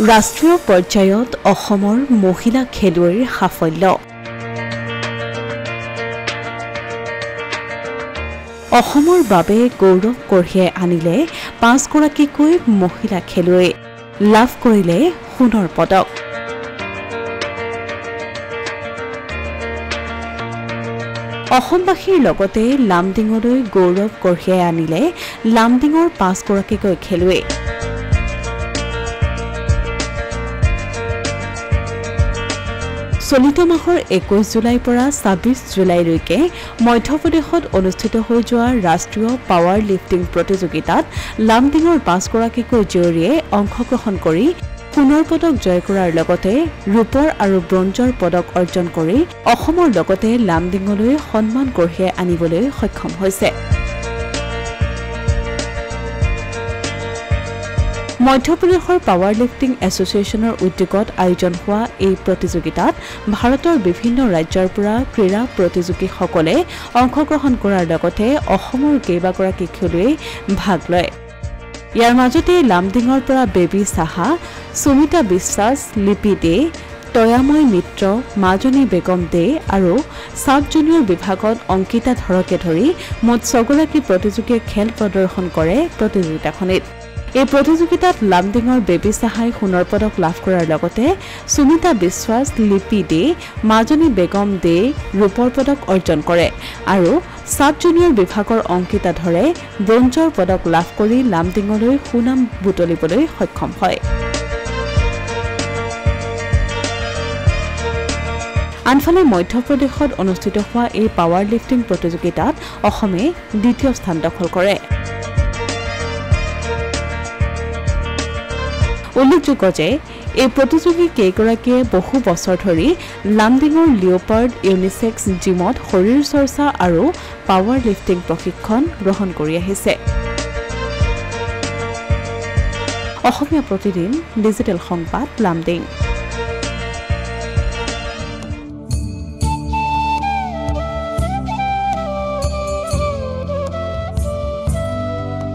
ৰাষ্ট্ৰীয় পৰ্যায়ত অসমৰ মহিলা খেলুৱৈৰ সাফল্য অসমৰ বাবে গৌৰৱ কঢ়িয়াই আনিলে ৫ গৰাকীকৈ মহিলা খেলুৱৈ লাভ কৰিলে সোণৰ পদক অসমবাসীৰ লগতে লামডিঙলৈ গৌৰৱ কঢ়িয়াই আনিলে লামডিঙৰ ৫ গৰাকীকৈ খেলুৱৈ চলিত মাহৰ ২১ জুলাইৰ পৰা ২৬ জুলাইলৈকে মধ্যপ্ৰদেশত অনুষ্ঠিত হৈ যোৱা ৰাষ্ট্ৰীয় পাৱাৰ লিফটিং প্ৰতিযোগিতাত লামডিঙৰ ৫ গৰাকীকৈ জীয়ৰীয়ে অংশগ্ৰহণ কৰি সোণৰ পদক জয় কৰাৰ লগতে ৰূপৰ আৰু ব্ৰঞ্জৰ পদক অৰ্জন কৰি অসমৰ লগতে লামডিঙলৈ সন্মান কঢ়িয়াই আনিবলৈ সক্ষম হৈছে মধ্যপ্ৰদেশৰ পাৱাৰ লিফটিং এছ'চিয়েশ্যনৰ উদ্যোগত আয়োজন হোৱা এই প্ৰতিযোগিতাত ভাৰতৰ বিভিন্ন ৰাজ্যৰ পৰা ক্ৰীড়া প্ৰতিযোগীসকলে অংশগ্ৰহণ কৰাৰ লগতে অসমৰ কেইবাগৰাকী খেলুৱৈ ভাগ লয় ইয়াৰ মাজতে লামডিঙৰ পৰা বেবী সাহা সুমিতা বিশ্বাস লিপি দে তয়াময় মিত্ৰ মাজনী বেগম দে আৰু সাব জুনিয়ৰ বিভাগত অংকিতা ধৰকে ধৰি মুঠ ৬ গৰাকী প্ৰতিযোগীয়ে খেল প্ৰদৰ্শন কৰে প্ৰতিযোগিতাখনিত এই প্ৰতিযোগিতাত লামডিঙৰ বেবী সাহাই সোণৰ পদক লাভ কৰাৰ লগতে সুমিতা বিশ্বাস লিপি দে মাজনী বেগম দে ৰূপৰ পদক অৰ্জন কৰে আৰু সাব জুনিয়ৰ বিভাগৰ অংকিতা ধৰে ব্ৰঞ্জৰ পদক লাভ কৰি লামডিঙলৈ সুনাম বুটলিবলৈ সক্ষম হয় আনফালে মধ্যপ্ৰদেশত অনুষ্ঠিত হোৱা এই পাৱাৰ লিফটিং প্ৰতিযোগিতাত অসমে দ্বিতীয় স্থান দখল কৰে উল্লেখযোগ্য যে এই প্ৰতিযোগী কেইগৰাকীয়ে বহু বছৰ ধৰি লামডিঙৰ লিঅ'পাৰ্ড ইউনিছেক্স জিমত শৰীৰ চৰ্চা আৰু পাৱাৰ লিফটিং প্ৰশিক্ষণ গ্ৰহণ কৰি আহিছে অসমীয়া প্ৰতিদিন ডিজিটেল সংবাদ লামডিং